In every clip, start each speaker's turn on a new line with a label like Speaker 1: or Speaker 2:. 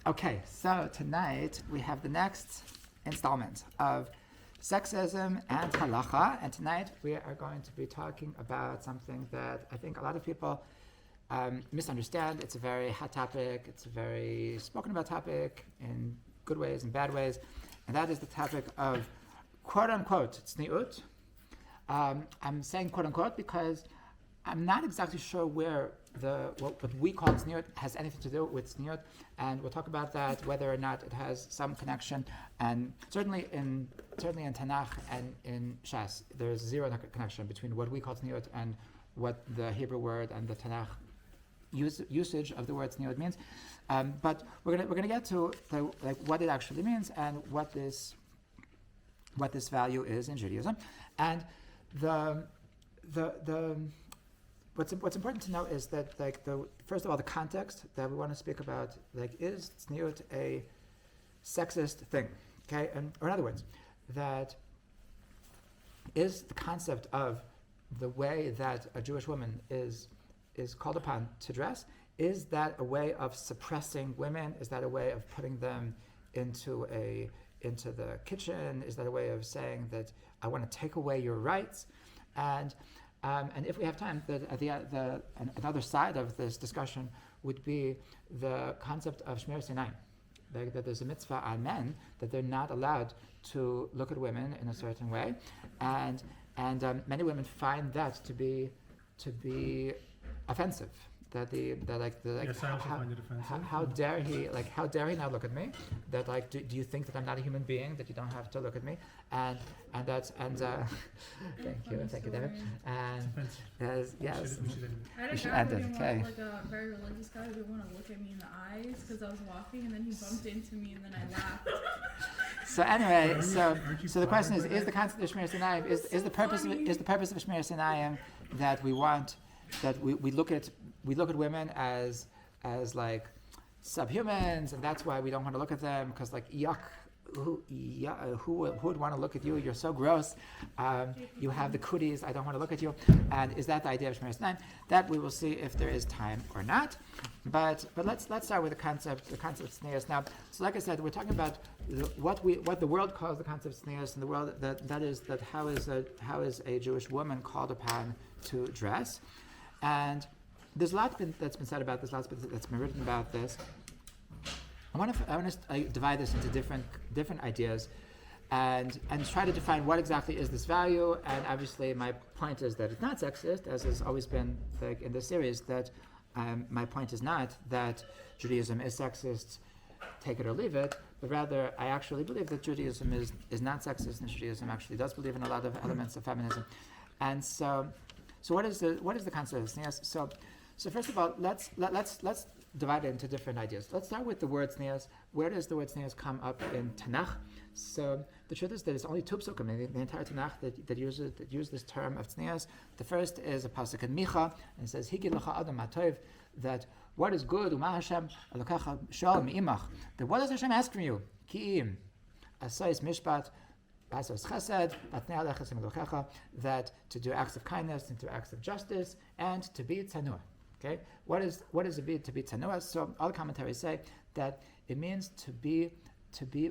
Speaker 1: Okay, so tonight we have the next installment of sexism and halacha, and tonight we are going to be talking about something that I think a lot of people misunderstand. It's a very hot topic, it's a very spoken about topic in good ways and bad ways, and that is the topic of quote-unquote tzniut. I'm saying quote-unquote because I'm not exactly sure where what we call tzniut has anything to do with tzniut, and we'll talk about that, whether or not it has some connection. And certainly in Tanakh and in Shas, there's zero connection between what we call tzniut and what the Hebrew word and the Tanakh usage of the word tzniut means. But we're gonna get to what it actually means and what this value is in Judaism, and What's important to know is that, first of all, the context that we want to speak about, is tzniut a sexist thing? Okay, or in other words, that is the concept of the way that a Jewish woman is called upon to dress. Is that a way of suppressing women? Is that a way of putting them into the kitchen? Is that a way of saying that I want to take away your rights? And if we have time, another side of this discussion would be the concept of Shmir Sinai, that there's a mitzvah on men that they're not allowed to look at women in a certain way, and many women find that to be offensive.
Speaker 2: Yes, I also find it offensive.
Speaker 1: How dare he not look at me? That do you think that I'm not a human being, that you don't have to look at me? And thank you, David. And yes,
Speaker 3: we should end it. Okay. Like a very religious guy who didn't want to look at me in the eyes because I was walking, and then he bumped into me, and then I laughed.
Speaker 1: So anyway, so the question is the concept of Shmir Sinai is the purpose of Shmir Sinai that we want, that we look at women as like subhumans, and that's why we don't want to look at them, because yuck, who would want to look at you? You're so gross. You have the cooties. I don't want to look at you. And is that the idea of Shmir Sinai? That we will see if there is time or not. But let's start with the concept of tznius. Now, so like I said, we're talking about what the world calls the concept of tznius, and the world that is how is a Jewish woman called upon to dress. And there's a lot that's been said about this, lots that's been written about this. I want to divide this into different ideas, and try to define what exactly is this value. And obviously, my point is that it's not sexist, as has always been in this series. That my point is not that Judaism is sexist, take it or leave it, but rather I actually believe that Judaism is not sexist, and Judaism actually does believe in a lot of elements of feminism. And so what is the concept of tznius? So first of all, let's divide it into different ideas. Let's start with the word tznius. Where does the word tznius come up in Tanakh? So the truth is that it's only two psukim in the entire Tanakh that use this term of tznius. The first is a pasuk in Micha, and it says, "Higi lecha adam matov," that what is good, Uma Hashem Elokecha shal mi'imach. That what does Hashem ask from you? Ki'im asayis mishpat, asos chesed, batnei alecha Elokecha, that to do acts of kindness and to do acts of justice and to be tzanua. Okay, what is it be to be tzanua? So all the commentaries say that it means to be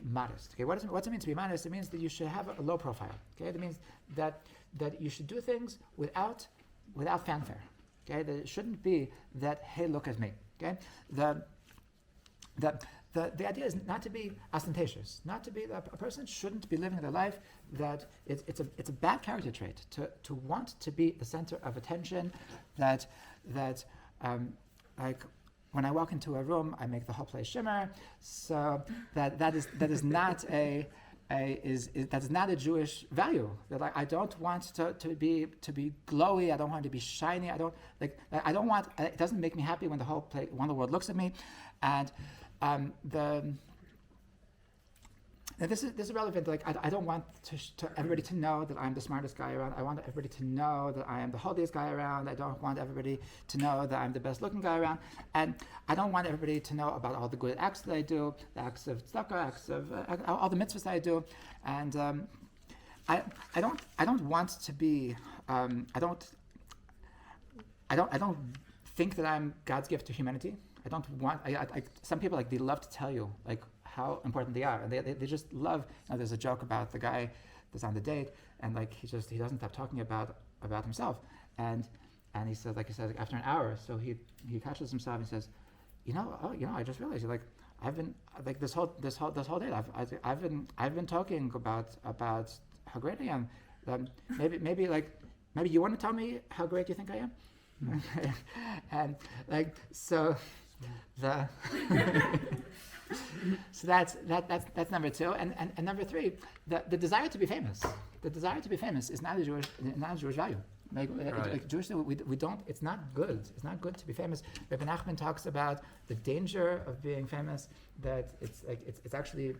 Speaker 1: modest. Okay, what's it mean to be modest? It means that you should have a low profile. Okay, it means that you should do things without fanfare. Okay, that it shouldn't be that, hey, look at me. Okay, the idea is not to be ostentatious, not to be a person shouldn't be living their life that it's a bad character trait to want to be the center of attention. That like when I walk into a room, I make the whole place shimmer. So that is not that's not a Jewish value. That I don't want to be glowy. I don't want to be shiny. I don't want. It doesn't make me happy when when the world looks at me, and this is relevant. I don't want to everybody to know that I'm the smartest guy around. I want everybody to know that I am the holiest guy around. I don't want everybody to know that I'm the best looking guy around. And I don't want everybody to know about all the good acts that I do, the acts of tzedakah, acts of all the mitzvahs that I do. And I don't want to be. I don't think that I'm God's gift to humanity. don't want. Some people they love to tell you how important they are, and they just love. There's a joke about the guy that's on the date, and he doesn't stop talking about himself, and he says after an hour, so he catches himself and says, I just realized I've been this whole date I've been talking about how great I am. Maybe you want to tell me how great you think I am, and so the so that's number two, and number three, the desire to be famous. The desire to be famous is not a Jewish value. Jewish, we don't. It's not good. It's not good to be famous. Rabbi Nachman talks about the danger of being famous. That it's actually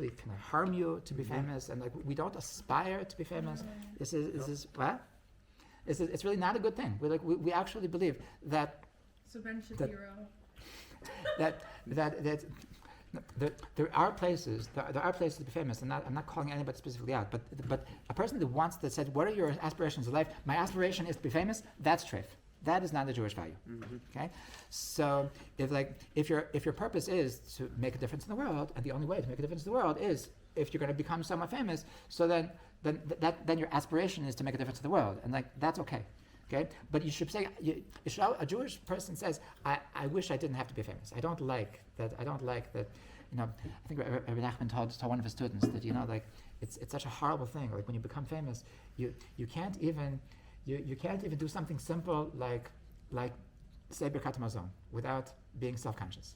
Speaker 1: can harm you to be famous, and we don't aspire to be famous. This is what? It's really not a good thing. We actually believe that.
Speaker 3: So Ben Shapiro.
Speaker 1: That there are places to be famous, and I'm not calling anybody specifically out, but a person that said, what are your aspirations in life? My aspiration is to be famous. That's treif. That is not a Jewish value. Okay, so if your purpose is to make a difference in the world, and the only way to make a difference in the world is if you're going to become somewhat famous, so then your aspiration is to make a difference in the world, and that's okay. Okay, but you should say a Jewish person says, I wish I didn't have to be famous. I don't like that. I think Rabbi Nachman told one of his students that it's such a horrible thing. When you become famous, you can't even do something simple like say Birkat Hamazon without being self-conscious.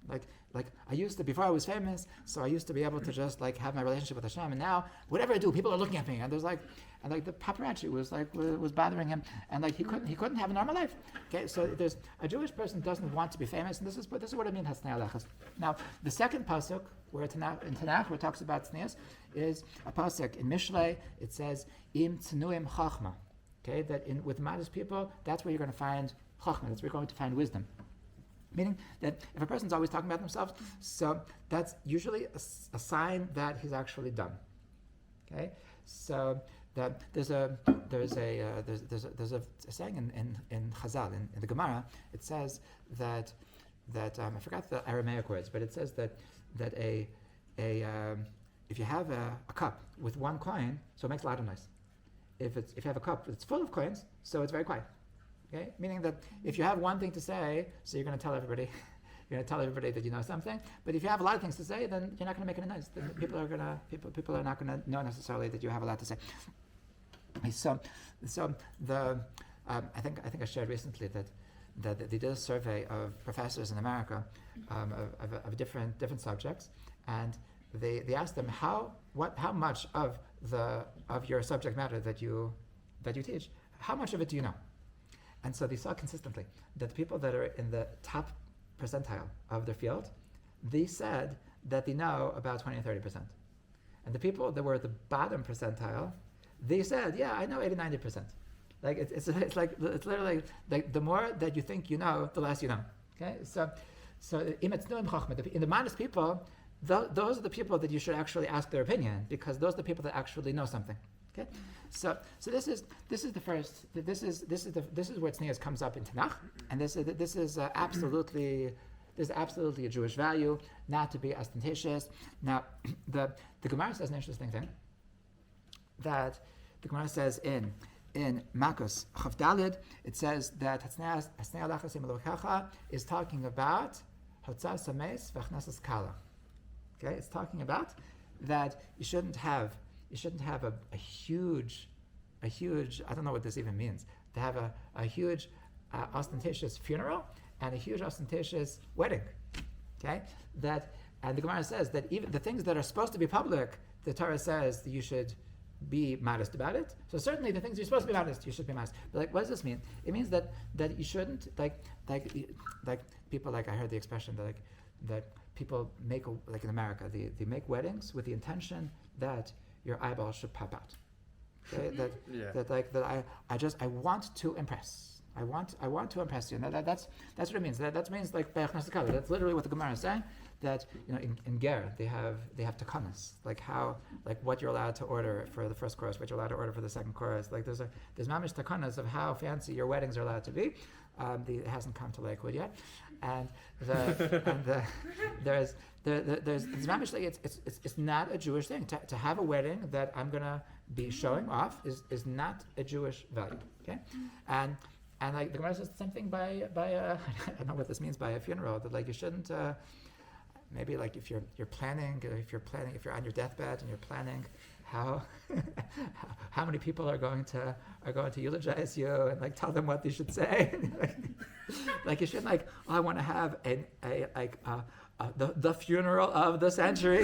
Speaker 1: I used to, before I was famous, so I used to be able to just have my relationship with Hashem, and now whatever I do, people are looking at me, and there's the paparazzi was bothering him, and he couldn't have a normal life. Okay, so there's a Jewish person doesn't want to be famous, and this is what I mean has Tzniut Lachas. Now the second pasuk in Tanakh where it talks about Tznius is a pasuk in Mishlei. It says Im Tznuim Chachma. Okay, that with modest people, that's where you're going to find Chachma. That's where you're going to find wisdom. Meaning that if a person's always talking about themselves, so that's usually a sign that he's actually dumb. Okay, so that there's a saying in Chazal in the Gemara. It says that I forgot the Aramaic words, but it says that if you have a cup with one coin, so it makes a lot of noise. If you have a cup that's full of coins, so it's very quiet. Okay? Meaning that if you have one thing to say, so you're going to tell everybody, that you know something. But if you have a lot of things to say, then you're not going to make any noise. Then people are not going to know necessarily that you have a lot to say. So I think I shared recently that they did a survey of professors in America of different subjects, and they asked them how much of your subject matter that you teach, how much of it do you know? And so they saw consistently that the people that are in the top percentile of their field, they said that they know about 20 and 30%. And the people that were at the bottom percentile, they said, yeah, I know 80-90%. It's literally the more that you think you know, the less you know. Okay, so in the modest people, those are the people that you should actually ask their opinion, because those are the people that actually know something. Okay, so this is the first. This is where Tznius comes up in Tanakh, and this is absolutely a Jewish value, not to be ostentatious. Now, the Gemara says an interesting thing. That the Gemara says in Makos Chav Daled, it says that Tzniut Lachas Elokecha is talking about Hotzah Sameis v'Achnasas Kala. Okay, it's talking about that you shouldn't have a huge, I don't know what this even means, to have a huge ostentatious funeral and a huge ostentatious wedding. Okay, and the Gemara says that even the things that are supposed to be public, the Torah says that you should be modest about it. So certainly the things you're supposed to be modest, you should be modest. But what does this mean? It means that you shouldn't like people, I heard the expression that people make, in America, they make weddings with the intention that your eyeballs should pop out. Okay? I want to impress. I want to impress you. Now that's what it means. That means that's literally what the Gemara is saying. That in Ger they have takanas, what you're allowed to order for the first course, what you're allowed to order for the second course. There's mamish takanas of how fancy your weddings are allowed to be. It hasn't come to Lakewood yet, and there's mamish, like it's not a Jewish thing to have a wedding that I'm gonna be showing off is not a Jewish value. Okay, and like the Gemara says the same thing by I don't know what this means by a funeral, that like you shouldn't maybe like if you're planning, if you're on your deathbed and you're planning how how many people are going to eulogize you and like tell them what they should say. Like you shouldn't like, I want to have the funeral of the century.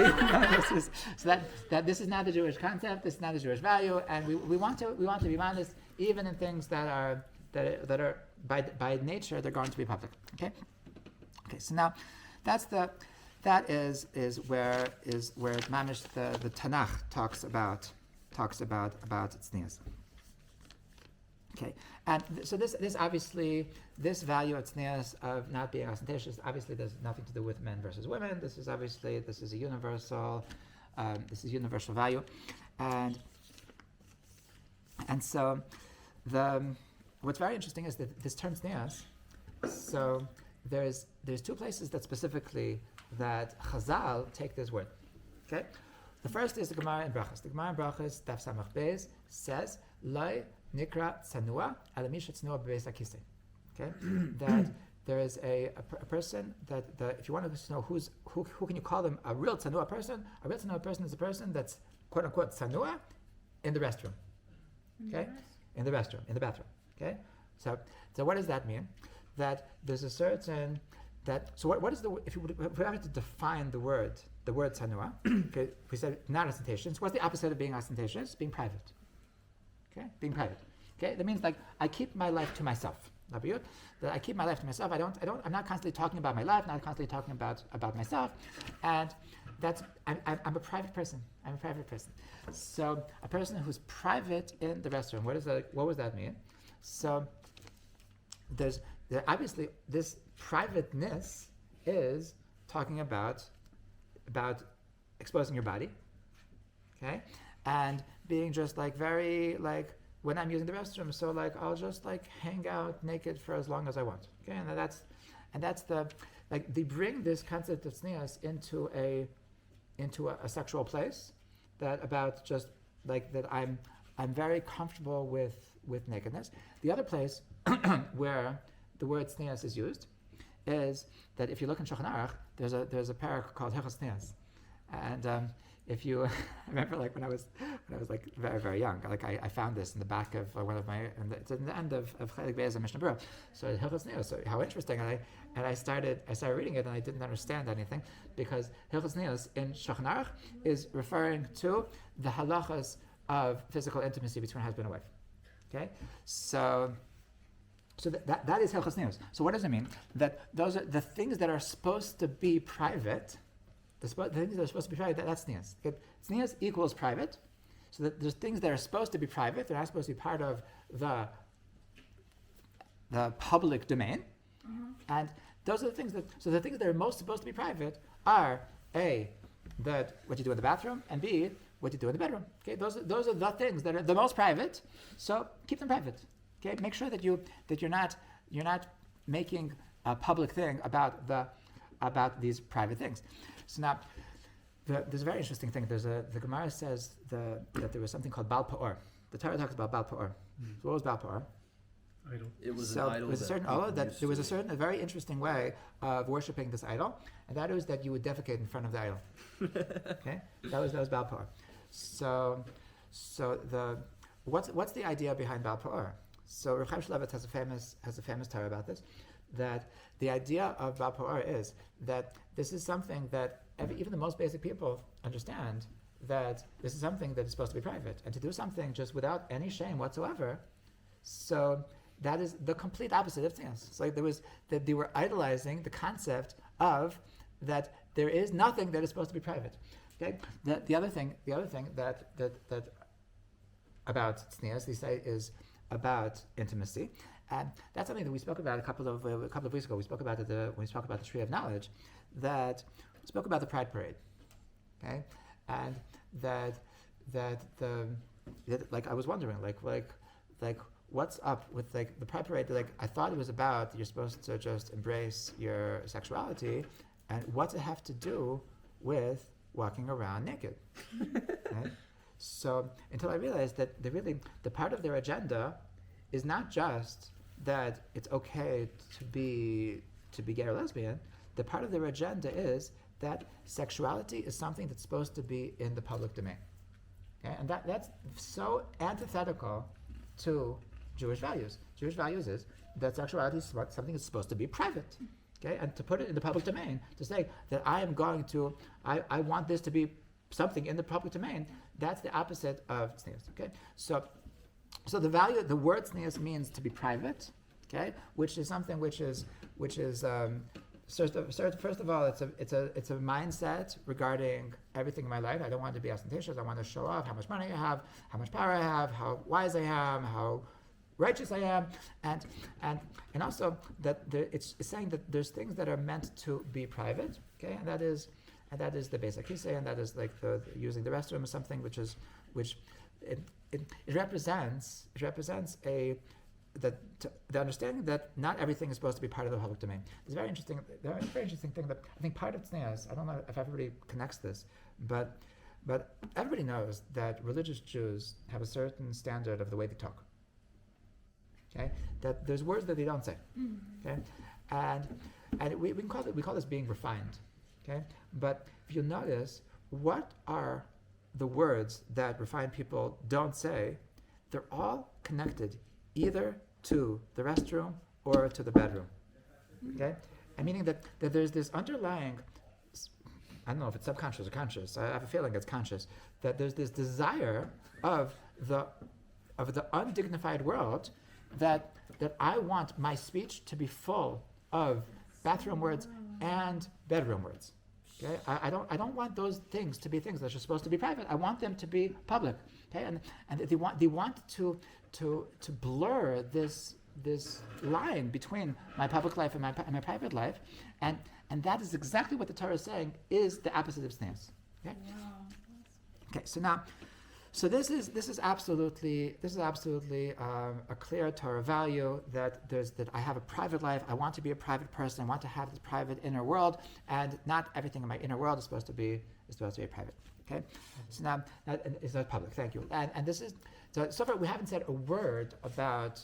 Speaker 1: This is not the Jewish concept. This is not the Jewish value, and we want to be honest even in things that are by nature they're going to be public. Okay. So now that is where mamish the Tanakh talks about tznius. Okay, and so this obviously, this value of tznius of not being ostentatious, obviously there's nothing to do with men versus women. This is a universal value, and so what's very interesting is that this term tznius. So there's two places that specifically that Chazal take this word. Okay, the first is the Gemara in Brachas. The Gemara in Brachas, Daf Samach Beis, says Loi Nikra Tzanua Alamisha Tzanua Bebeis Akise. Okay, that there is a person that if you want to know who can you call them a real Tzanua person? A real Tzanua person is a person that's quote unquote Tzanua in the restroom. Okay, in the restroom, in the bathroom. Okay, so what does that mean? That there's a certain so what is if we have to define the word tzanua, okay, we said not ostentatious. What's the opposite of being ostentatious? Being private. Okay, being private. Okay, that means like I keep my life to myself. That I keep my life to myself. I'm not constantly talking about my life. Not constantly talking about myself, and I'm a private person. I'm a private person. So a person who's private in the restroom. What does that mean? So obviously this privateness is talking about exposing your body, okay, and being just like very like when I'm using the restroom, so like I'll just like hang out naked for as long as I want, okay, and that's the like they bring this concept of tznius into a sexual place, that about just like that I'm very comfortable with nakedness. The other place where the word tznius is used is that if you look in Shulchan Aruch, there's a parak called Hilchos Tznius, and if you I remember like when I was like very very young, like I found this in the back of one of my, and it's in the end of Chelik Beis and Mishnah Berurah. So Hilchos Tznius, so how interesting, and I started reading it and I didn't understand anything, because Hilchos Tznius in Shulchan Aruch is referring to the halachas of physical intimacy between husband and wife. Okay, so that is Hilchos Tznius. So what does it mean? That those are the things that are supposed to be private. The things that are supposed to be private, that's tznius. Okay? Tznius equals private. So that there's things that are supposed to be private. They're not supposed to be part of the public domain. And those are the things so the things that are most supposed to be private are A, that what you do in the bathroom, and B, what you do in the bedroom. Okay, those are the things that are the most private. So keep them private. Okay, make sure that you're not making a public thing about these private things. So now, there's a very interesting thing. The Gemara says that there was something called Baal Pa'or. The Torah talks about Baal Pa'or. So what was Baal Pa'or?
Speaker 2: Idol.
Speaker 4: It was an idol.
Speaker 1: It was a certain there was a very interesting way of worshiping this idol, and that was that you would defecate in front of the idol. Okay, that was Baal Pa'or. So what's the idea behind Baal Pa'or? So Rav Chaim Shmulevitz has a famous Torah about this, that the idea of Baal Pa'or is that this is something that even the most basic people understand, that this is something that is supposed to be private, and to do something just without any shame whatsoever. So that is the complete opposite of tznius. It's like they were idolizing the concept of that there is nothing that is supposed to be private. Okay. The other thing that about tznius, they say, is about intimacy, and that's something that we spoke about a couple of weeks ago. We spoke about it when we spoke about the tree of knowledge. That we spoke about the Pride Parade, okay, and that like I was wondering like what's up with like the preparatory? Like I thought it was about you're supposed to just embrace your sexuality, and what's it have to do with walking around naked? Right? So until I realized that the part of their agenda is not just that it's okay to be gay or lesbian. The part of their agenda is that sexuality is something that's supposed to be in the public domain. Okay? And that's so antithetical to Jewish values. Jewish values is that sexuality is something that's supposed to be private. Okay? And to put it in the public domain, to say that I want this to be something in the public domain, that's the opposite of tznius. Okay? So the word tznius means to be private, okay? Which is something which is first of all, it's a mindset regarding everything in my life. I don't want to be ostentatious. I want to show off how much money I have, how much power I have, how wise I am, how righteous I am, and also that it's saying that there's things that are meant to be private, okay, and that is the basic kisei, and that is like the using the restroom is something which represents the understanding that not everything is supposed to be part of the public domain. There's a very interesting thing that I think part of tznius, I don't know if everybody connects this, but everybody knows that religious Jews have a certain standard of the way they talk. Okay, that there's words that they don't say. Okay, and we call this being refined. Okay, but if you notice, what are the words that refined people don't say? They're all connected either to the restroom or to the bedroom. Okay, and meaning that there's this underlying, I don't know if it's subconscious or conscious, I have a feeling it's conscious, that there's this desire of the undignified world that I want my speech to be full of bathroom words and bedroom words. Okay, I don't want those things to be things that are supposed to be private. I want them to be public. Okay, and they want to blur this line between my public life and my private life, and that is exactly what the Torah is saying is the opposite of tznius. Okay.
Speaker 3: Wow.
Speaker 1: Okay. So this is absolutely a clear Torah value that I have a private life. I want to be a private person. I want to have this private inner world, and not everything in my inner world is supposed to be private. Okay, so now that is not public. Thank you. And this is so far we haven't said a word about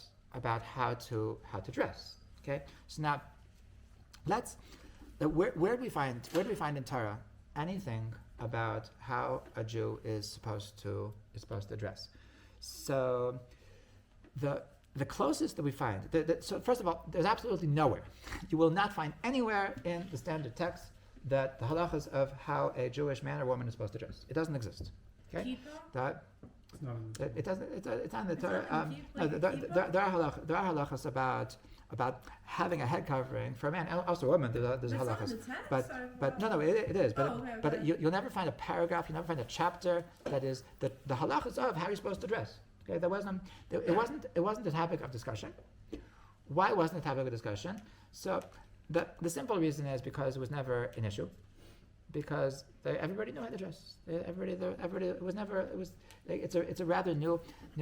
Speaker 1: how to dress. Okay, so now where do we find in Torah anything about how a Jew is supposed to dress? So the closest that we find, so first of all, there's absolutely nowhere. You will not find anywhere in the standard text that the halachas of how a Jewish man or woman is supposed to dress. It doesn't exist. Okay, it doesn't. It's on the Torah. No, there are halachas about having a head covering for a man and also a woman. There's halachas, but no, it is. But you'll never find a paragraph. You'll never find a chapter that is the halachas of how you're supposed to dress. Okay, it wasn't the topic of discussion. Why wasn't the topic of discussion? So the simple reason is because it was never an issue. Because everybody knew how to dress. It's a rather new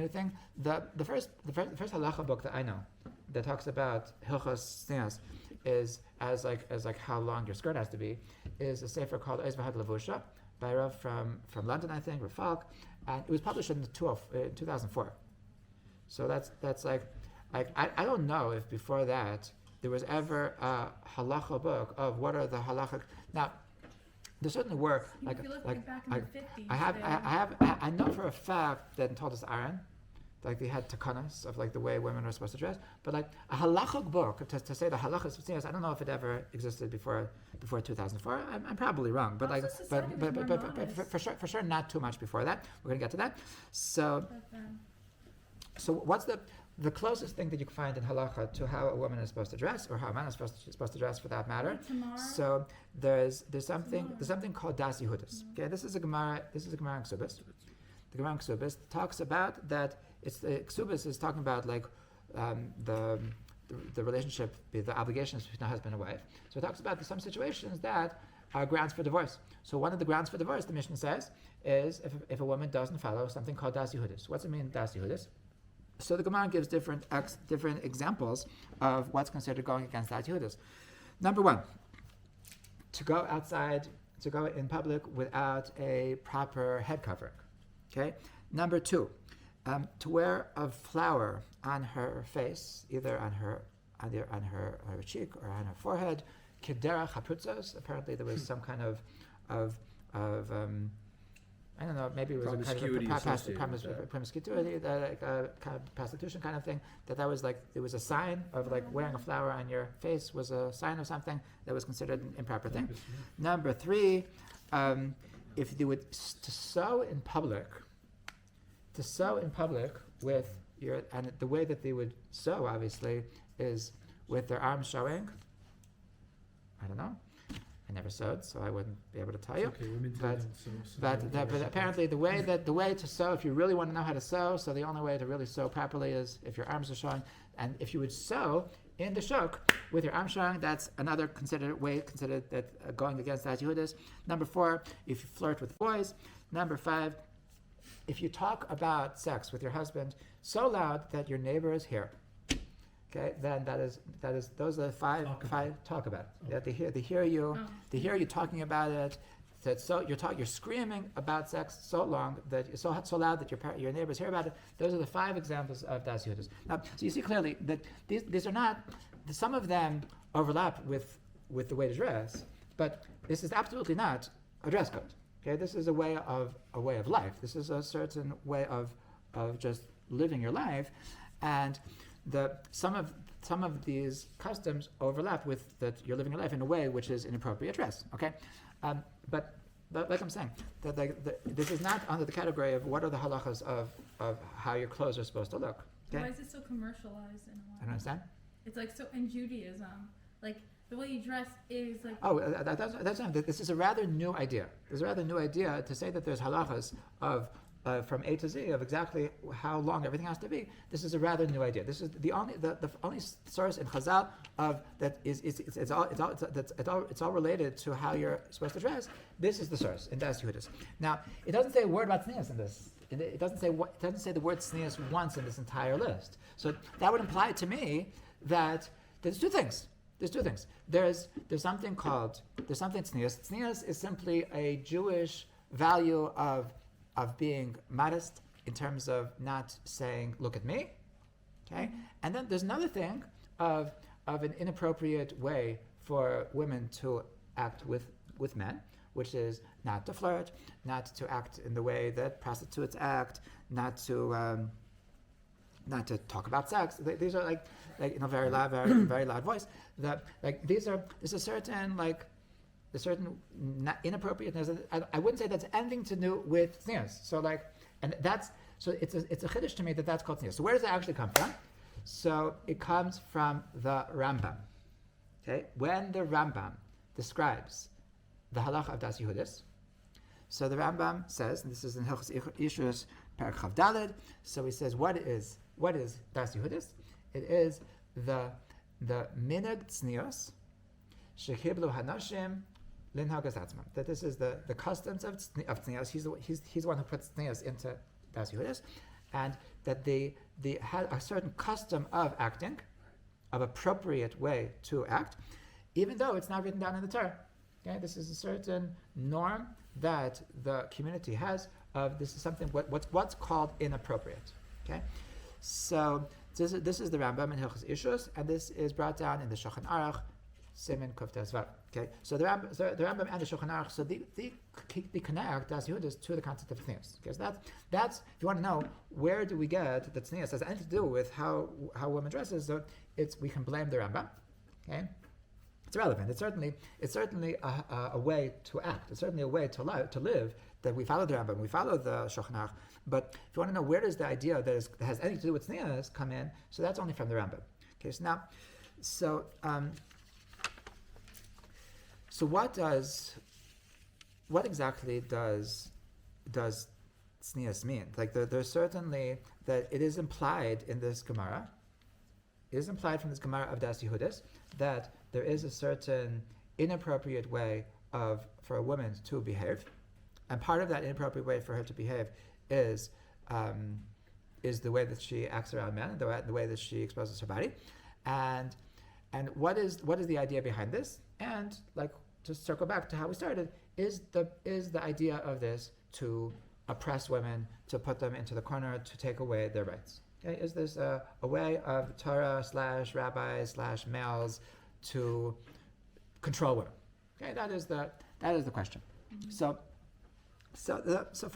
Speaker 1: thing. The first halacha book that I know that talks about hilchos tznius is as how long your skirt has to be, is a sefer called Oz V'Had Levusha by a Rav from London, I think, Rav Falk, and it was published in 2004. So that's like I don't know if before that there was ever a halacha book of what are the halacha. Now, there certainly were
Speaker 3: back in the 50s.
Speaker 1: I know for a fact that in Toldos Aaron, like they had takanas of like the way women are supposed to dress, but like a halachic book to say the halachas of tznius, I don't know if it ever existed before 2004. I'm probably wrong, but for sure not too much before that. We're gonna get to that. So what's the closest thing that you can find in halacha to how a woman is supposed to dress, or how a man is supposed to dress for that matter? So there's something called das Yehudis. Okay, this is a Gemara in Ksubis. The Gemara in Ksubis talks about that. Ksubis is talking about like the relationship, the obligations between a husband and wife. So it talks about some situations that are grounds for divorce. So one of the grounds for divorce, the Mishnah says, is if a woman doesn't follow something called das Yehudis. What's it mean, das Yehudis? So the Gemara gives different examples of what's considered going against the Yehudis. Number one, to go outside, to go in public without a proper head covering. Okay. Number two, to wear a flower on her face, either on her cheek or on her forehead. Kidera chaputzos. Apparently, there was some kind of I don't know, maybe it was a kind of promiscuity, like a kind of prostitution kind of thing. That was like, it was a sign of like wearing a flower on your face was a sign of something that was considered an improper thing. Number three, if they would to sew in public with your, and the way that they would sew obviously is with their arms showing. I don't know. I never sewed, so I wouldn't be able to tell you.
Speaker 2: Okay, women
Speaker 1: but apparently the way to sew, if you really want to know how to sew, so the only way to really sew properly is if your arms are showing. And if you would sew in the shuk with your arms showing, that's another considered that going against the Yehudis. Number four, if you flirt with boys. Number five, if you talk about sex with your husband so loud that your neighbors hear. Okay, then that is those are the five talk about. Yeah, they hear you talking about it. So you're screaming about sex so long that so loud that your neighbors hear about it. Those are the five examples of das Yehudis. Now, so you see clearly that these are not. Some of them overlap with the way to dress, but this is absolutely not a dress code. Okay, this is a way of life. This is a certain way of just living your life, and some of these customs overlap with that you're living your life in a way which is inappropriate dress. Okay, but like I'm saying, this is not under the category of what are the halachas of how your clothes are supposed to look. Okay?
Speaker 3: Why is it so commercialized in a way?
Speaker 1: I don't understand.
Speaker 3: It's like so in Judaism, like the way you dress is like.
Speaker 1: Oh, that's not. This is a rather new idea. There's a rather new idea to say that there's halachas of. From A to Z of exactly how long everything has to be. This is a rather new idea. This is the only source in Chazal of that it's all related to how you're supposed to dress. This is the source in Das Yehudis. Now it doesn't say a word about tznius in this. It doesn't say the word tznius once in this entire list. So that would imply to me that there's two things. There's something tznius. Tznius is simply a Jewish value of being modest in terms of not saying, look at me, okay? And then there's another thing of an inappropriate way for women to act with men, which is not to flirt, not to act in the way that prostitutes act, not to talk about sex. These are like in a very loud, very loud voice. There's a certain inappropriateness. I wouldn't say that's anything to do with tznius. It's a chiddush to me that's called tznius. So where does it actually come from? So it comes from the Rambam. Okay, when the Rambam describes the halacha of das Yehudis, so the Rambam says, and this is in Hilchos Ishus Perek Chav Daled. So he says, what is das Yehudis? It is the minhag tznius shechiblu hanashim. That this is the customs of tznius. He's the one who puts tznius into das Yehudis, and that they had a certain custom of acting, of appropriate way to act, even though it's not written down in the Torah. Okay, this is a certain norm that the community has of this is something what's called inappropriate. Okay, so this is the Rambam in Hilchos Ishus, and this is brought down in the Shulchan Aruch. Siman Kuf Tesvav. Okay, so the Rambam and the Shulchan Aruch, so they connect das Yehudis to the concept of tznius. Okay, so that's if you want to know where do we get that tznius has anything to do with how women dresses. So we can blame the Rambam. Okay, it's relevant. It's certainly a way to act. It's certainly a way to live that we follow the Rambam, we follow the Shulchan Aruch. But if you want to know where does the idea that has anything to do with tznius come in, so that's only from the Rambam. Okay, so So what exactly does tznius mean? Like there's certainly that it is implied in this Gemara. It is implied from this Gemara of Das Yehudis that there is a certain inappropriate way for a woman to behave, and part of that inappropriate way for her to behave is is the way that she acts around men, the way that she exposes her body, and what is the idea behind this? And like to circle back to how we started, is the idea of this to oppress women, to put them into the corner, to take away their rights? Okay, is this a way of Torah / rabbis / males to control women? Okay, that is the question. So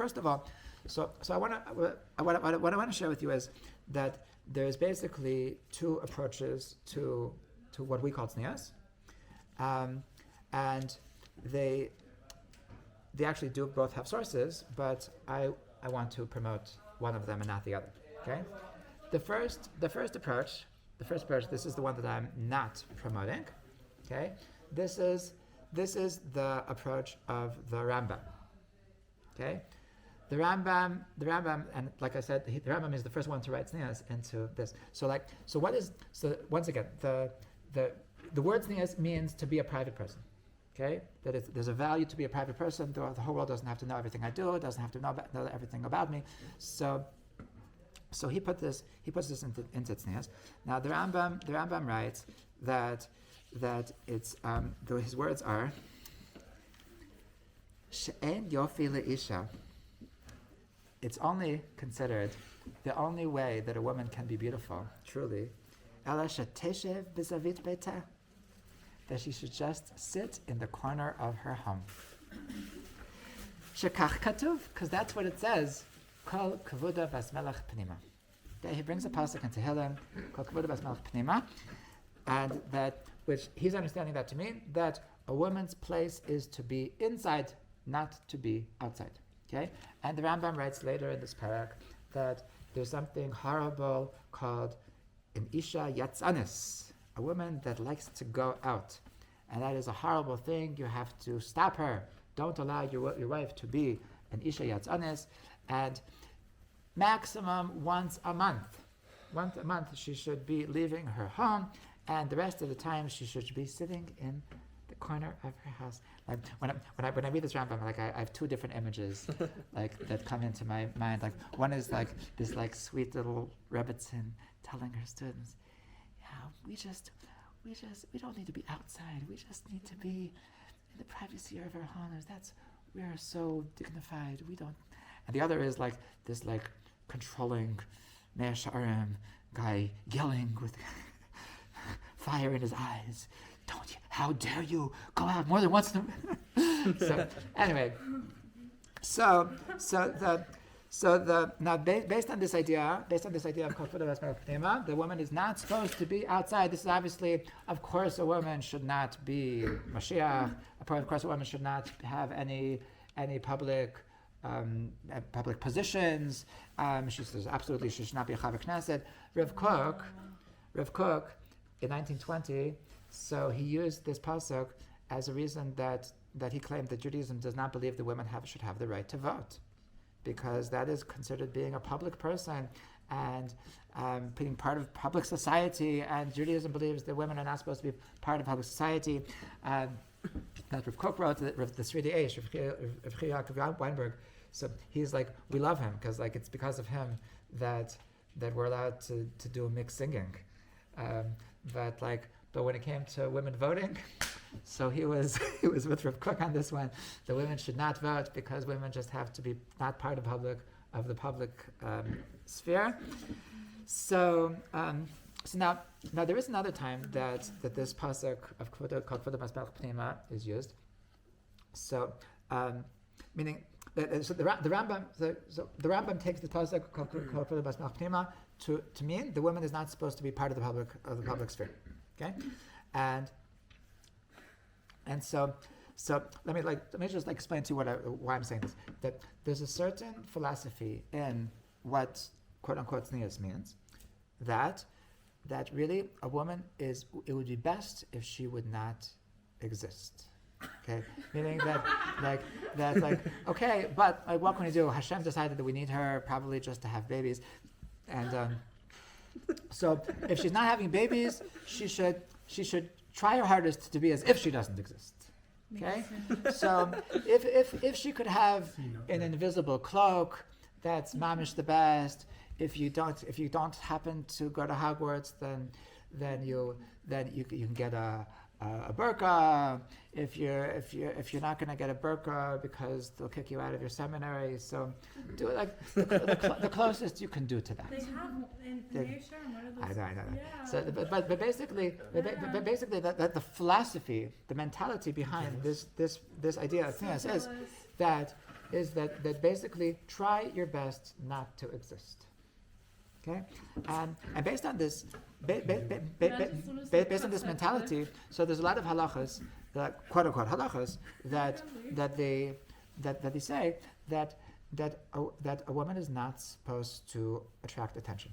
Speaker 1: first of all, what I want to share with you is that there's basically two approaches to what we call tznius, and they actually do both have sources, but I want to promote one of them and not the other. Okay, the first approach. This is the one that I'm not promoting. Okay, this is the approach of the Rambam. Okay, the Rambam, and like I said, the Rambam is the first one to write tznius into this. So once again, the word tznius means to be a private person. Okay, that is, there's a value to be a private person. The whole world doesn't have to know everything I do. It doesn't have to know everything about me. So he puts this into tznius. Now the Rambam writes that it's his words are she'en yofi leisha. It's only considered the only way that a woman can be beautiful, truly, ela sheteshev b'zavit beitah, that she should just sit in the corner of her home. Shekach katuv, because that's what it says. Kol kvuda basmelach pnima. He brings a pasuk in Tehillim, Kol kvuda basmelach pnima, and that, which he's understanding that to mean that a woman's place is to be inside, not to be outside. Okay, and the Rambam writes later in this parak that there's something horrible called an isha yatzanis, a woman that likes to go out, and that is a horrible thing. You have to stop her. Don't allow your wife to be an isha yatzanis, and maximum once a month she should be leaving her home, and the rest of the time she should be sitting in the corner of her house. Like when I read this Rambam, like I have two different images like that come into my mind. Like one is like this like sweet little Rebbitzin telling her students, we don't need to be outside. We just need to be in the privacy of our homes. We are so dignified. We don't. And the other is like this like controlling Mea Sha'arim guy yelling with fire in his eyes. How dare you go out more than once? So anyway, now based on this idea of Kol Kvuda Basmelach Pnima, the woman is not supposed to be outside. This is obviously, of course, a woman should not be Mashiach. Of course, a woman should not have any public positions. She says absolutely she should not be a Chaver Knesset. Rav Kook in 1920. So he used this pasuk as a reason that he claimed that Judaism does not believe that women should have the right to vote, because that is considered being a public person and being part of public society, and Judaism believes that women are not supposed to be part of public society. That Rav Kook wrote, the Tzniut Rav Yaakov Weinberg. So he's like, we love him because like it's because of him that we're allowed to do mixed singing. But when it came to women voting, so he was with Rav Kook on this one. The women should not vote because women just have to be not part of the public sphere. So now there is another time that this pasuk of Kol Kvuda Basmelach Pnima is used. So meaning that, so the Rambam takes the pasuk Kol Kvuda Basmelach Pnima to mean the woman is not supposed to be part of the public sphere. Okay, and so let me just explain to you why I'm saying this. That there's a certain philosophy in what quote unquote tznius means, that really a woman it would be best if she would not exist. Okay, meaning that okay, but what can we do? Hashem decided that we need her probably just to have babies, and. So if she's not having babies, she should try her hardest to be as if she doesn't exist. Okay? So if she could have an invisible cloak, that's mamish the best. if you don't happen to go to Hogwarts, then you can get a burqa. If you're not going to get a burqa because they'll kick you out of your seminary, so do it like the closest you can do to that.
Speaker 3: They have in Yesharim, what are those?
Speaker 1: I know.
Speaker 3: Yeah.
Speaker 1: So, but basically, that the philosophy, the mentality behind this idea of Tzniut is that basically try your best not to exist. Okay, and based on this, based on this mentality, so there's a lot of halachas, quote unquote halachas, that they say that a woman is not supposed to attract attention.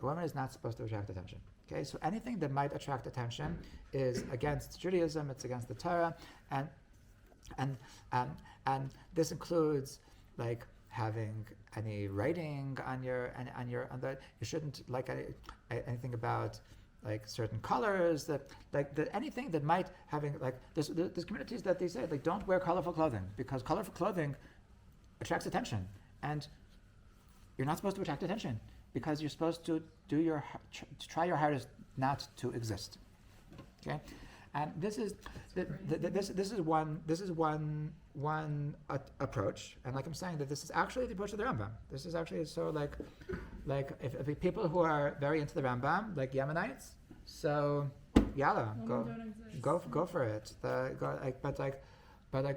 Speaker 1: A woman is not supposed to attract attention. Okay, so anything that might attract attention is against Judaism. It's against the Torah, and this includes like having any writing on the. You shouldn't like anything about like certain colors anything that might having like there's communities that they say like don't wear colorful clothing because colorful clothing attracts attention, and you're not supposed to attract attention because you're supposed to try your hardest not to exist. Okay, and this is one approach, and like I'm saying that this is actually the approach of the Rambam. This is actually so like if people who are very into the Rambam, like Yemenites, so yalla, go for it. But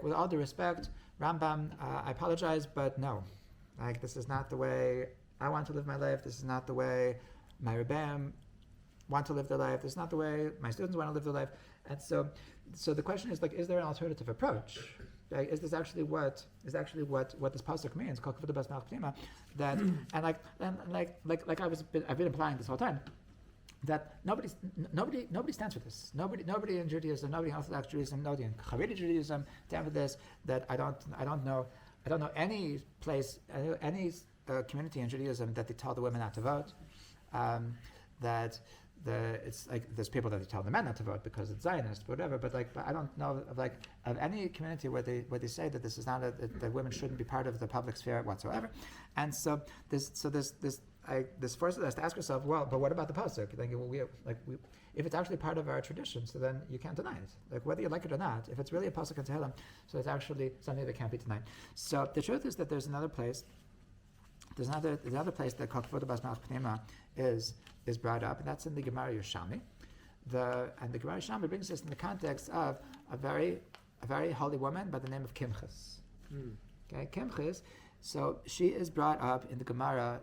Speaker 1: with all due respect, Rambam, I apologize, but no, like this is not the way I want to live my life. This is not the way my Rebbeim want to live their life. This is not the way my students want to live their life. And so the question is like, is there an alternative approach? Like, is this actually what this pasuk means? Kol kavod bas malach pnima. That and I've been implying this whole time that nobody stands for this. Nobody in Judaism, nobody in Orthodox Judaism, nobody in Haredi Judaism stand for this. That I don't know any place, any community in Judaism that they tell the women not to vote. It's like there's people that they tell the men not to vote because it's Zionist, whatever. But I don't know of any community where they say that this is not that women shouldn't be part of the public sphere whatsoever. And so this forces us to ask ourselves, well, but what about the pasuk? If it's actually part of our tradition, so then you can't deny it. Like whether you like it or not, if it's really a pasuk in Tehillim, so it's actually something that can't be denied. So the truth is that there's another place. There's another place that Kol Kavod Bas Malach Pnima is brought up, and that's in the Gemara Yerushalmi. And the Gemara Yerushalmi brings this in the context of a very holy woman by the name of Kimchas. Okay, Kimchas. So she is brought up in the Gemara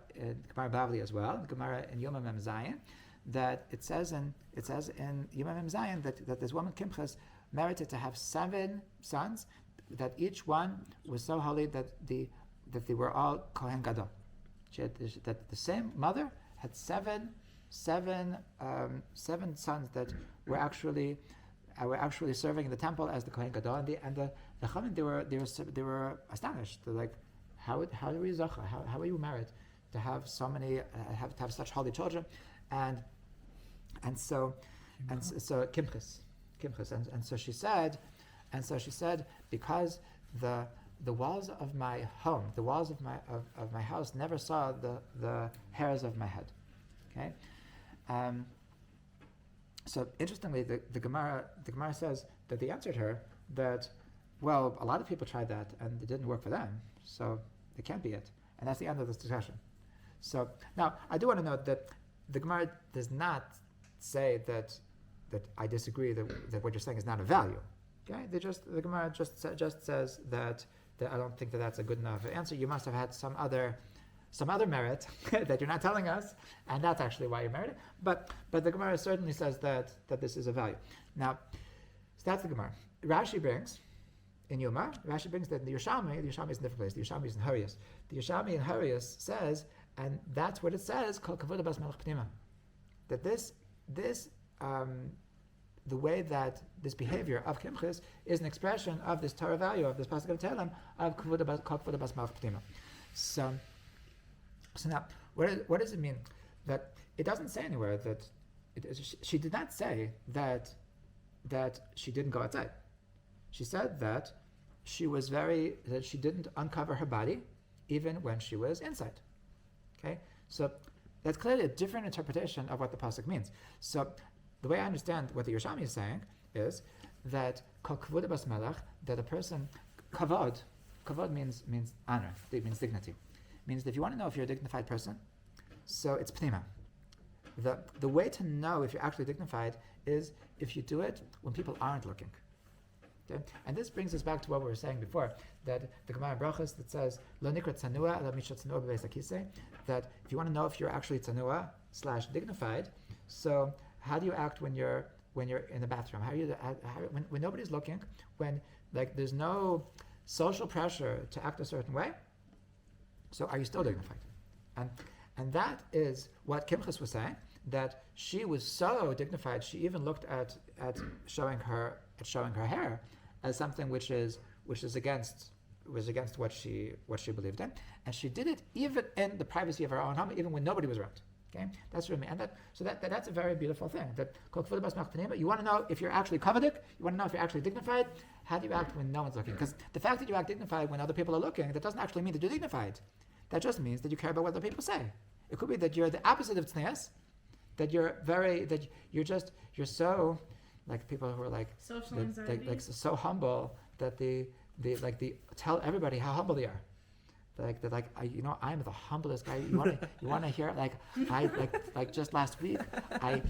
Speaker 1: Bavli as well, the Gemara in Yom Mem Zayin, that it says in Yom Mem Zayin that this woman Kimchas merited to have 7 sons, that each one was so holy that they were all Kohen Gadol. That the same mother had seven sons that were actually serving in the temple as the Kohen Gadol, and the Chachamim they were astonished. They're like, how are you zacha? How are you married to have so many have such holy children? And so Kimchas, and so she said because the walls of my home, the walls of my house never saw the hairs of my head. Okay, so interestingly, the Gemara says that they answered her that, well, a lot of people tried that and it didn't work for them, so it can't be it, and that's the end of this discussion. So now I do want to note that the Gemara does not say that I disagree that what you're saying is not a value. Okay, the Gemara just says that I don't think that's a good enough answer. You must have had some other merit that you're not telling us, and that's actually why you married it. But the Gemara certainly says that this is a value. Now, so that's the Gemara. Rashi brings in Yuma. Rashi brings that in the Yerushalmi is in a different place. The Yerushalmi is in Harius. The Yerushalmi in Harius says, and that's what it says, Kol Kavod Bas Malach Pnima, that this the way that this behavior of Kimchas is an expression of this Torah value, of this pasuk of Tehillim, of Kol Kavod Bas Malach Pnima. So now, what does it mean? That it doesn't say anywhere that she did not say that she didn't go outside. She said that she didn't uncover her body even when she was inside. Okay, so that's clearly a different interpretation of what the pasuk means. So the way I understand what the Yerushalmi is saying is that kol kavod bas melech, that a person kavod means honor, it means dignity, means that if you want to know if you're a dignified person, so it's pnima. The way to know if you're actually dignified is if you do it when people aren't looking. Okay? And this brings us back to what we were saying before, that the Gemara Brachos that says lo nikra tzanua ela misha tzanua b'beis hakisei, that if you want to know if you're actually tzanua / dignified, so how do you act when you're in the bathroom? When nobody's looking, when like there's no social pressure to act a certain way, so are you still dignified? And that is what Kimchas was saying, that she was so dignified, she even looked at showing her hair as something which was against what she believed in, and she did it even in the privacy of her own home, even when nobody was around. Okay, that's really, and that's a very beautiful thing. That you want to know if you're actually kavadik, you want to know if you're actually dignified. How do you act when no one's looking? Because the fact that you act dignified when other people are looking, that doesn't actually mean that you're dignified. That just means that you care about what other people say. It could be that you're the opposite of tznius, that you're so, like people who are like
Speaker 3: social anxiety,
Speaker 1: like so humble that they tell everybody how humble they are. I'm the humblest guy. You want to hear like just last week I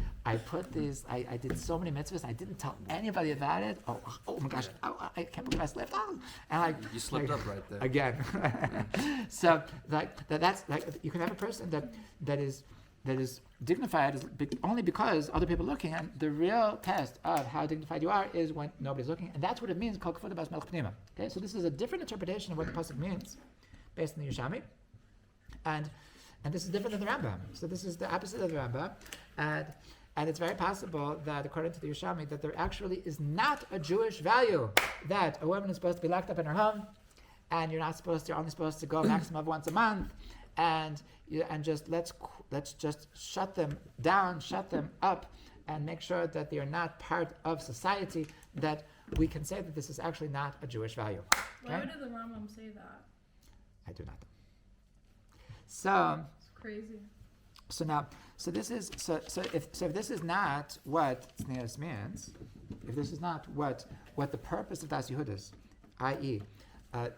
Speaker 1: put these I did so many mitzvahs. I didn't tell anybody about it. Oh my gosh! I can't believe I slipped. And
Speaker 4: you slipped up right there
Speaker 1: again. So that's you can have a person that is dignified only because other people are looking, and the real test of how dignified you are is when nobody's looking, and that's what it means. Okay, so this is a different interpretation of what the pasuk means, based on the Yerushalmi, and this is different than the Rambam. So this is the opposite of the Rambam, and it's very possible that according to the Yerushalmi that there actually is not a Jewish value that a woman is supposed to be locked up in her home, and you're only supposed to go a maximum of once a month, and just let's just shut them down, shut them up, and make sure that they are not part of society. That we can say that this is actually not a Jewish value.
Speaker 3: Why did the Rambam say that?
Speaker 1: I do not. So
Speaker 3: it's crazy.
Speaker 1: So if this is not what Tznius means, if this is not what the purpose of Das Yehud is, i.e.,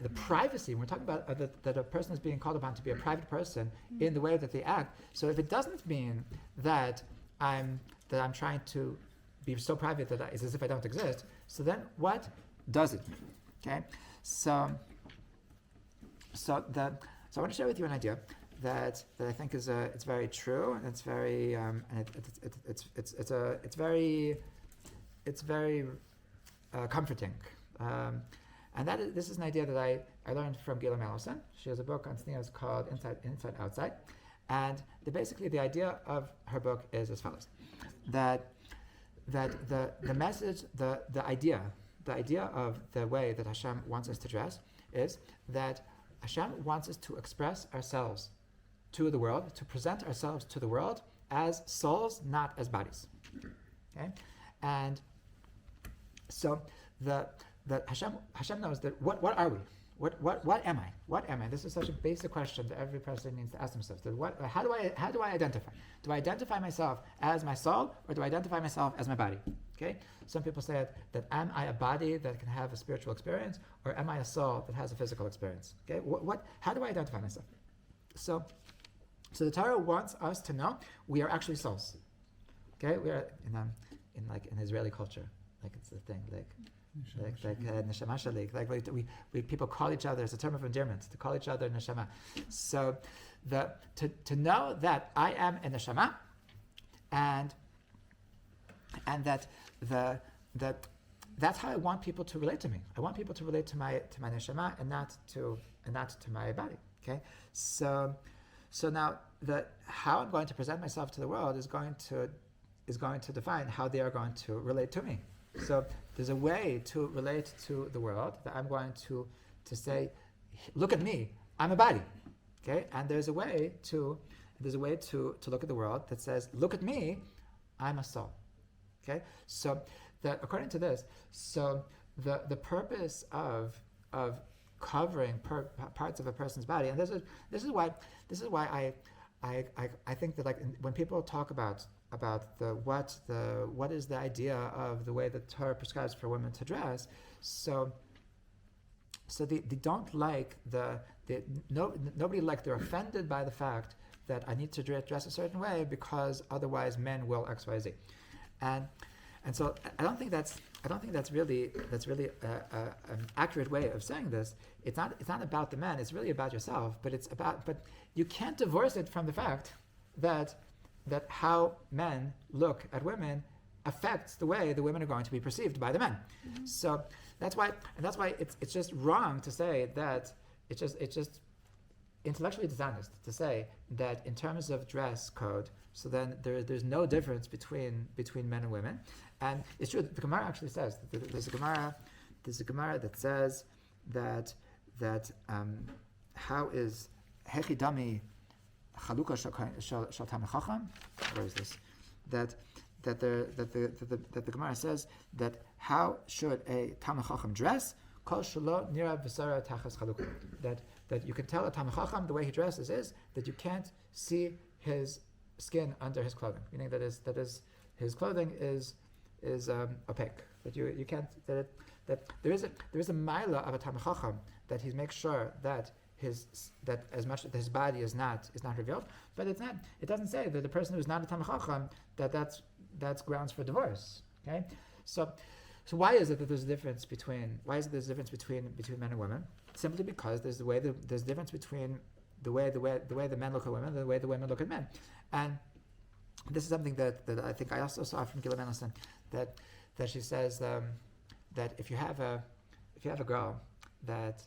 Speaker 1: the privacy, when we're talking about that a person is being called upon to be a private person in the way that they act. So if it doesn't mean that I'm trying to be so private that it's as if I don't exist, so then what does it mean? Okay, so I want to share with you an idea that I think is it's very true, and it's very it's very comforting. And this is an idea that I learned from Gila Mellison. She has a book on Tznius called Inside Outside. And basically the idea of her book is as follows. That the message, the idea of the way that Hashem wants us to dress is that Hashem wants us to express ourselves to the world, to present ourselves to the world as souls, not as bodies. Okay? And so that Hashem knows that what are we? What am I? What am I? This is such a basic question that every person needs to ask themselves. How do I identify? Do I identify myself as my soul, or do I identify myself as my body? Okay. Some people say that am I a body that can have a spiritual experience, or am I a soul that has a physical experience? Okay. How do I identify myself? So the Torah wants us to know we are actually souls. Okay. We are in Israeli culture, like it's a thing like neshama shalik, like we people call each other, it's a term of endearment to call each other neshama. So to know that I am a neshama, and that's how I want people to relate to me. I want people to relate to my neshama and not to my body. Okay, so now how I'm going to present myself to the world is going to define how they are going to relate to me. So there's a way to relate to the world that I'm going to say, look at me, I'm a body. Okay? And there's a way to look at the world that says, look at me, I'm a soul. Okay? So according to this, so the purpose of covering parts of a person's body, and this is why I think that like when people talk about what is the idea of the way the Torah prescribes for women to dress, so they don't like nobody like they're offended by the fact that I need to dress a certain way because otherwise men will X, Y, Z, and so I don't think that's really an accurate way of saying this. It's not about the men. It's really about yourself. But you can't divorce it from the fact that how men look at women affects the way the women are going to be perceived by the men. Mm-hmm. So that's why it's just wrong to say that it's just intellectually dishonest to say that in terms of dress code, so then there's no difference between men and women. And it's true that the Gemara actually says that there's a Gemara that says that how is hechidami chaluka shel tamei chacham? Where is this? That the Gemara says that how should a tamei chacham dress? Kol shelo nira v'sara tachas chaluka. That you can tell a tamei chacham the way he dresses is that you can't see his skin under his clothing. Meaning that is his clothing is opaque. That you can't that there is a mila of a tamei chacham that he makes sure that as much that his body is not revealed, but it's not. It doesn't say that the person who's not a tamei chacham that's grounds for divorce. Okay, so why is it that there's a difference between men and women? Simply because there's a difference between the way the men look at women and the way the women look at men, and this is something that I think I also saw from Gila Mendelson, that she says that if you have a girl that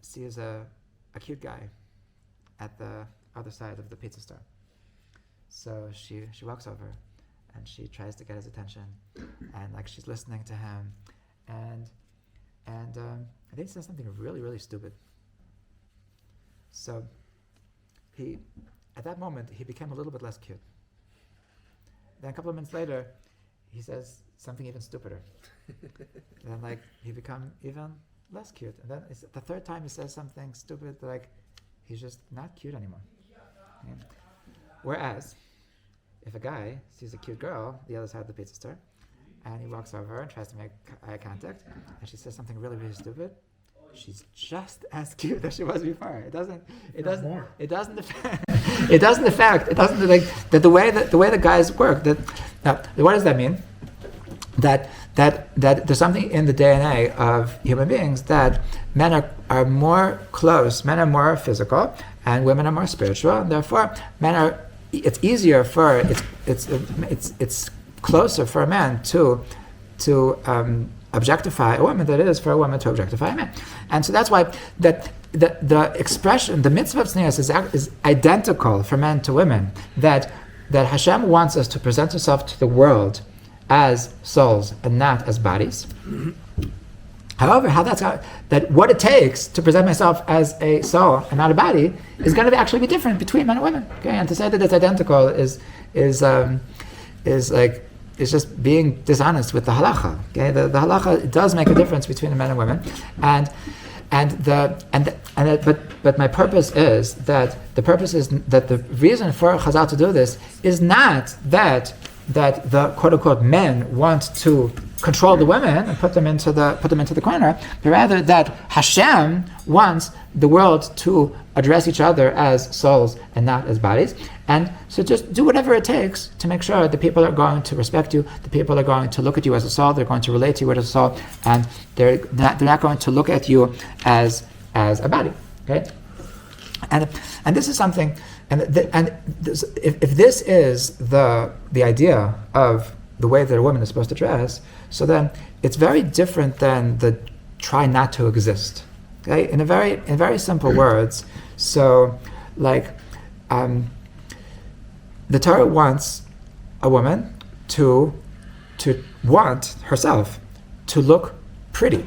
Speaker 1: sees a cute guy at the other side of the pizza store, so she walks over and she tries to get his attention, and like she's listening to him, and I think he says something really, really stupid. So at that moment, he became a little bit less cute. Then a couple of minutes later, he says something even stupider. And then he become even less cute. And then the third time he says something stupid, he's just not cute anymore. Okay? Whereas, if a guy sees a cute girl the other side of the pizza store, and he walks over and tries to make eye contact, and she says something really, really stupid, she's just as cute as she was before. It doesn't affect that the way the guys work. Now, what does that mean? That there's something in the DNA of human beings that men are more close, men are more physical, and women are more spiritual, and therefore it's easier for it's closer for a man to objectify a woman than it is for a woman to objectify a man. And so that's why that the expression, the mitzvah of tznius is identical for men to women, that Hashem wants us to present ourselves to the world as souls and not as bodies. However, that what it takes to present myself as a soul and not a body is going to actually be different between men and women. Okay, and to say that it's identical is just being dishonest with the halacha. Okay, the halacha does make a difference between the men and women, but my purpose is that the reason for Chazal to do this is not that the quote unquote men want to control the women and put them into the corner, but rather that Hashem wants the world to address each other as souls and not as bodies. And so just do whatever it takes to make sure that people are going to respect you, the people are going to look at you as a soul, they're going to relate to you as a soul, and they're not going to look at you as a body. Okay? And this is something, if this is the idea of the way that a woman is supposed to dress, so then it's very different than the try not to exist. Okay? In very simple words, so the Torah wants a woman to want herself to look pretty,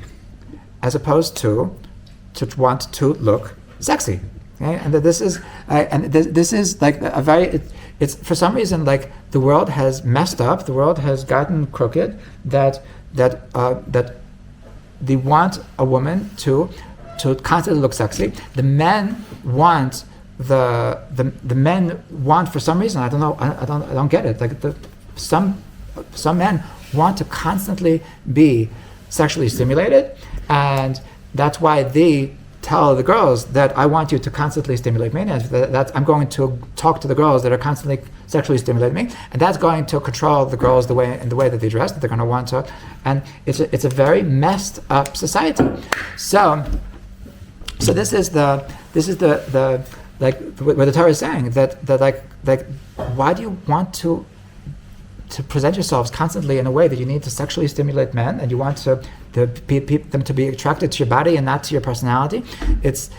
Speaker 1: as opposed to want to look sexy. Okay? And that this is like a very. It's for some reason the world has messed up. The world has gotten crooked. That they want a woman to constantly look sexy. The men want the men want, for some reason, I don't know, I don't get it. Like some men want to constantly be sexually stimulated, and that's why they tell the girls that I want you to constantly stimulate me, and I'm going to talk to the girls that are constantly sexually stimulating me, and that's going to control the girls in the way that they dress, that they're going to want to, and it's a very messed up society. So this is the like what the Torah is saying, that like why do you want to present yourselves constantly in a way that you need to sexually stimulate men, and you want them to be attracted to your body and not to your personality? It's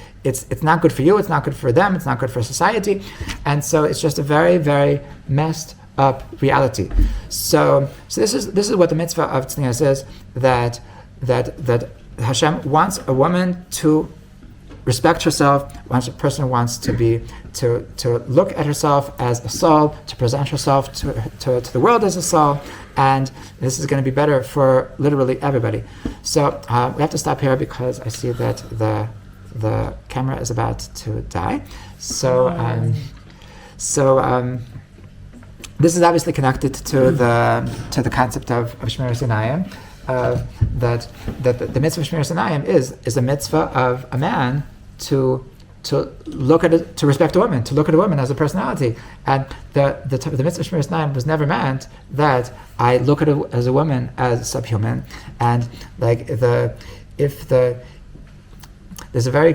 Speaker 1: not good for you, it's not good for them, it's not good for society, and so it's just a very, very messed up reality. So this is what the mitzvah of Tzniut is, that Hashem wants a woman to respect herself, once a person wants to look at herself as a soul, to present herself to the world as a soul, and this is going to be better for literally everybody. So we have to stop here because I see that the camera is about to die. So this is obviously connected to the concept of Shmiras Einayim. That the mitzvah of Shmiras Einayim is a mitzvah of a man to look at it, to respect a woman, to look at a woman as a personality. And the mitzvah of Shmiras Einayim was never meant that I look at her as a woman as subhuman. And like there's a very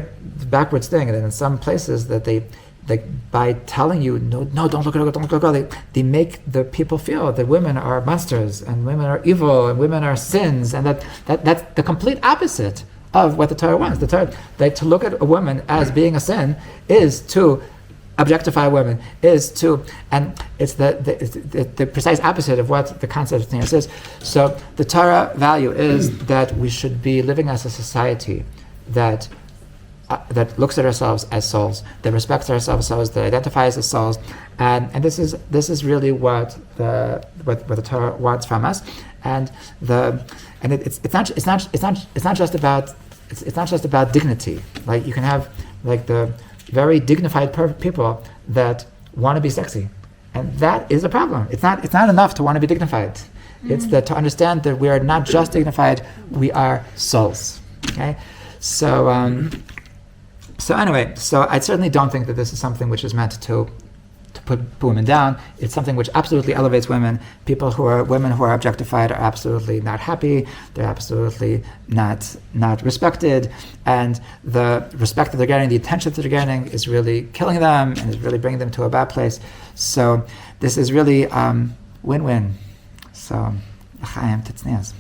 Speaker 1: backwards thing, and in some places that they, like, by telling you no, don't look at her, don't look at her, they make the people feel that women are monsters and women are evil and women are sins, and that's the complete opposite of what the Torah wants. The Torah, like, to look at a woman as being a sin is to objectify women, and it's the precise opposite of what the concept of Tzniut is. So the Torah value is that we should be living as a society that looks at ourselves as souls, that respects ourselves as souls, that identifies as souls, and this is really what the Torah wants from us, and it's not just about dignity. Like, you can have like the very dignified people that want to be sexy, and that is a problem. It's not enough to want to be dignified. It's to understand that we are not just dignified, we are souls. Okay, so anyway, so I certainly don't think that this is something which is meant to put women down. It's something which absolutely elevates women. Women who are objectified are absolutely not happy. They're absolutely not respected, and the respect that they're getting, the attention that they're getting, is really killing them and is really bringing them to a bad place. So this is really win-win. So, l'chaim Tzniut.